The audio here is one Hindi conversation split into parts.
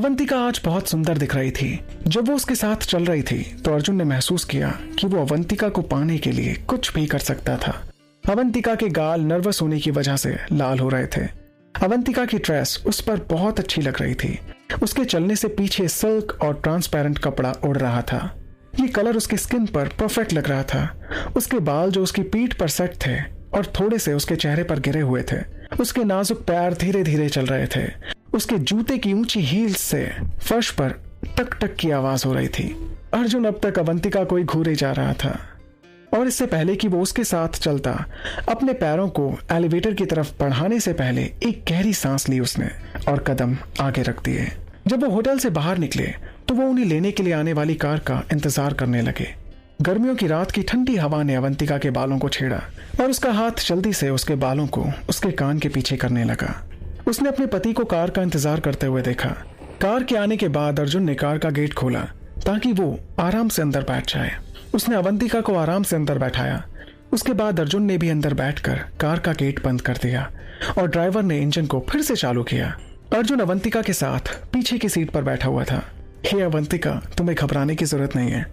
अवंतिका आज बहुत सुंदर दिख रही थी। जब वो उसके साथ चल रही थी तो अर्जुन ने महसूस किया कि वो अवंतिका को पाने के लिए कुछ भी कर सकता था। अवंतिका के गाल नर्वस होने की वजह से लाल हो रहे थे। अवंतिका की ड्रेस उस पर बहुत अच्छी लग रही थी। उसके चलने से पीछे सिल्क और ट्रांसपेरेंट कपड़ा उड़ रहा था। ये कलर उसकी स्किन पर परफेक्ट लग रहा था। उसके बाल जो उसकी पीठ पर सेट थे और थोड़े से उसके चेहरे पर गिरे हुए थे। उसके नाजुक पैर धीरे धीरे चल रहे थे। उसके जूते की ऊंची हील्स से फर्श पर टक टक की आवाज हो रही थी। अर्जुन अब तक अवंतिका को ही घूरे जा रहा था और इससे पहले कि वो उसके साथ चलता, अपने पैरों को एलिवेटर की तरफ बढ़ाने से पहले एक गहरी सांस ली उसने और कदम आगे रख दिए। जब वो होटल से बाहर निकले तो वो उन्हें लेने के लिए आने वाली कार का इंतजार करने लगे। गर्मियों की रात की ठंडी हवा ने अवंतिका के बालों को छेड़ा और उसका हाथ जल्दी से उसके बालों को उसके कान के पीछे करने लगा। उसने अपने पति को कार का इंतजार करते हुए देखा। कार के आने के बाद अर्जुन ने कार का गेट खोला ताकि वो आराम से अंदर बैठ जाए। उसने अवंतिका को आराम से अंदर बैठाया। उसके बाद अर्जुन ने भी अंदर बैठकर कार का गेट बंद कर दिया और ड्राइवर ने इंजन को फिर से चालू किया। अर्जुन अवंतिका के साथ पीछे की सीट पर बैठा हुआ था। हे अवंतिका, तुम्हें घबराने की जरूरत नहीं है,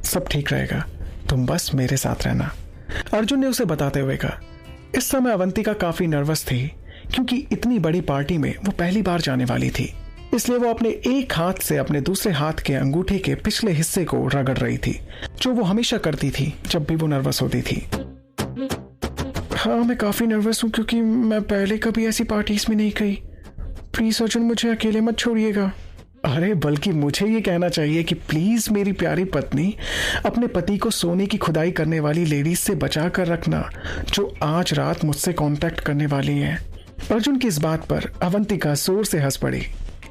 सब ठीक रहेगा, तुम बस मेरे साथ रहना, अर्जुन ने उसे बताते हुए कहा। इस समय अवंतिका काफी नर्वस थी क्योंकि इतनी बड़ी पार्टी में वो पहली बार जाने वाली थी। इसलिए वो अपने एक हाथ से अपने दूसरे हाथ के अंगूठे के पिछले हिस्से को रगड़ रही थी, जो वो हमेशा करती थी जब भी वो नर्वस होती थी। हाँ, मैं काफी नर्वस हूँ क्योंकि मैं पहले कभी ऐसी पार्टीज में नहीं गई। प्लीज अर्जुन, मुझे अकेले मत छोड़िएगा। अरे, बल्कि मुझे ये कहना चाहिए कि प्लीज मेरी प्यारी पत्नी, अपने पति को सोने की खुदाई करने वाली लेडीज से बचा कर रखना जो आज रात मुझसे कांटेक्ट करने वाली है। अर्जुन की इस बात पर अवंतिका जोर से हंस पड़ी।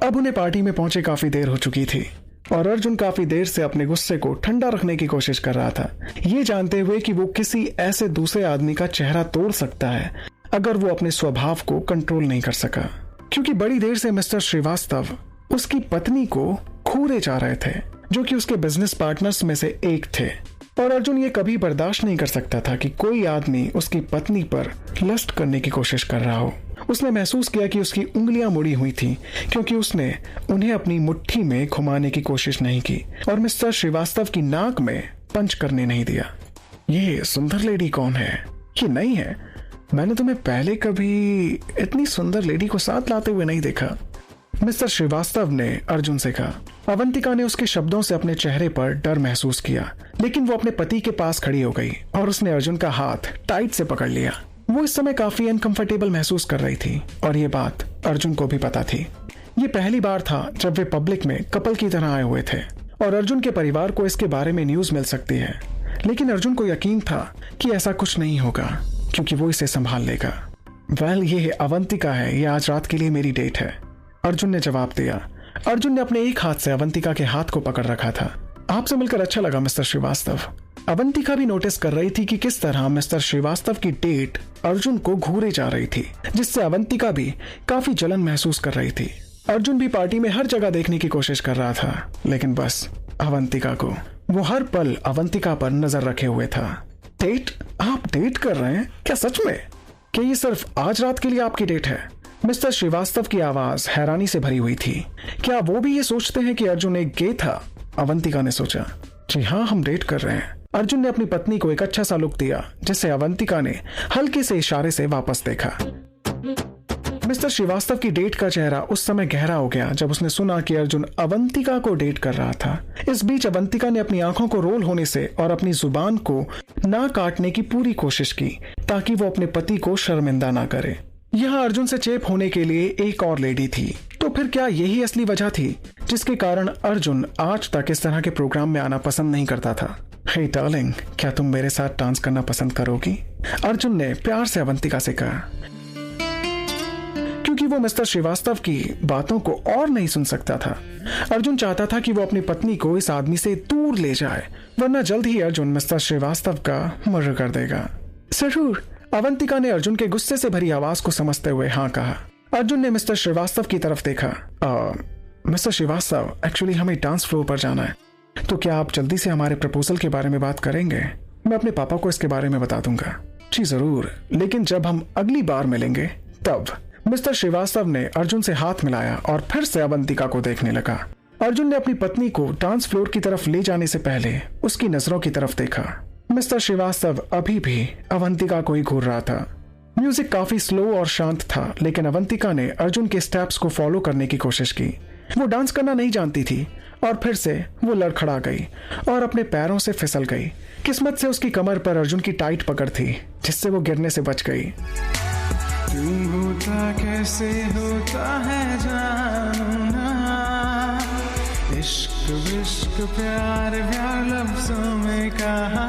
अब उन्हें पार्टी में पहुंचे काफी देर हो चुकी थी और अर्जुन काफी देर से अपने गुस्से को ठंडा रखने की कोशिश कर रहा था, ये जानते हुए कि वो किसी ऐसे दूसरे आदमी का चेहरा तोड़ सकता है अगर वो अपने स्वभाव को कंट्रोल नहीं कर सका। क्योंकि बड़ी देर से मिस्टर श्रीवास्तव उसकी पत्नी को घूरे जा रहे थे, जो कि उसके बिजनेस पार्टनर्स में से एक थे। और अर्जुन ये कभी बर्दाश्त नहीं कर सकता था कि कोई आदमी उसकी पत्नी पर लस्ट करने की कोशिश कर रहा हो। उसने महसूस किया कि उसकी उंगलियां मुड़ी हुई थी क्योंकि उसने उन्हें अपनी मुट्ठी में घुमाने की कोशिश नहीं की और मिस्टर श्रीवास्तव की नाक में पंच करने नहीं दिया। ये सुंदर लेडी कौन है? ये नहीं है, मैंने तुम्हें पहले कभी इतनी सुंदर लेडी को साथ लाते हुए नहीं देखा, मिस्टर श्रीवास्तव ने अर्जुन से कहा। अवंतिका ने उसके शब्दों से अपने चेहरे पर डर महसूस किया, लेकिन वो अपने पति के पास खड़ी हो गई और उसने अर्जुन का हाथ टाइट से पकड़ लिया। वो इस समय काफी अनकंफर्टेबल महसूस कर रही थी और ये बात अर्जुन को भी पता थी। ये पहली बार था जब वे पब्लिक में कपल की तरह आए हुए थे और अर्जुन के परिवार को इसके बारे में न्यूज मिल सकती है, लेकिन अर्जुन को यकीन था कि ऐसा कुछ नहीं होगा क्योंकि वो इसे संभाल लेगा। वेल, ये अवंतिका है, ये आज रात के लिए मेरी डेट है, अर्जुन ने जवाब दिया। अर्जुन ने अपने एक हाथ से अवंतिका के हाथ को पकड़ रखा था। आपसे मिलकर अच्छा लगा मिस्टर श्रीवास्तव। अवंतिका भी नोटिस कर रही थी कि किस तरह मिस्टर श्रीवास्तव की डेट अर्जुन को घूरे जा रही थी, जिससे अवंतिका भी काफी जलन महसूस कर रही थी। अर्जुन भी पार्टी में हर जगह देखने की कोशिश कर रहा था, लेकिन बस अवंतिका को। वो हर पल अवंतिका पर नजर रखे हुए था। डेट? आप डेट कर रहे हैं क्या सच में? क्या ये सिर्फ आज रात के लिए आपकी डेट है? मिस्टर श्रीवास्तव की आवाज हैरानी से भरी हुई थी। क्या वो भी ये सोचते हैं कि अर्जुन एक गे था? अवंतिका ने सोचा। जी हाँ, हम डेट कर रहे हैं। अर्जुन ने अपनी पत्नी को एक अच्छा सा लुक दिया, जिसे अवंतिका ने हल्के से इशारे से वापस देखा। मिस्टर श्रीवास्तव की डेट का चेहरा उस समय गहरा हो गया जब उसने सुना कि अर्जुन अवंतिका को डेट कर रहा था। इस बीच अवंतिका ने अपनी आंखों को रोल होने से और अपनी जुबान को ना काटने की पूरी कोशिश की ताकि वो अपने पति को शर्मिंदा ना करे। यहाँ अर्जुन से चेप होने के लिए एक और लेडी थी, तो फिर क्या यही असली वजह थी जिसके कारण अर्जुन आज तक इस तरह के प्रोग्राम में आना पसंद नहीं करता था? हे डार्लिंग, क्या तुम मेरे साथ डांस करना पसंद करोगी? अर्जुन ने प्यार से अवंतिका से कहा। क्योंकि वो मिस्टर श्रीवास्तव की बातों को और नहीं सुन सकता था, अर्जुन चाहता था कि वो अपनी पत्नी को इस आदमी से दूर ले जाए, वरना जल्द ही अर्जुन मिस्टर श्रीवास्तव का मर्डर कर देगा। जरूर, अवंतिका ने अर्जुन के गुस्से से भरी आवाज को समझते हुए हाँ कहा। अर्जुन ने मिस्टर श्रीवास्तव की तरफ देखा। मिस्टर श्रीवास्तव, एक्चुअली हमें डांस फ्लोर पर जाना है, तो क्या आप जल्दी से हमारे प्रपोजल के बारे में बात करेंगे? मैं अपने पापा को इसके बारे में बता दूंगा। जी जरूर, लेकिन जब हम अगली बार मिलेंगे तब मिस्टर श्रीवास्तव ने अर्जुन से हाथ मिलाया और फिर से अवंतिका को देखने लगा। अर्जुन ने अपनी पत्नी को डांस फ्लोर की तरफ ले जाने से पहले उसकी नजरों की तरफ देखा। मिस्टर श्रीवास्तव अभी भी अवंतिका को ही घूर रहा था। म्यूजिक काफी स्लो और शांत था, लेकिन अवंतिका ने अर्जुन के स्टेप्स को फॉलो करने की कोशिश की। वो डांस करना नहीं जानती थी और फिर से वो लड़खड़ा गई और अपने पैरों से फिसल गई। किस्मत से उसकी कमर पर अर्जुन की टाइट पकड़ थी, जिससे वो गिरने से बच गई। क्यों होता कैसे होता है जानना, इश्क विश्क प्यार प्यार लफ्जों में कहा।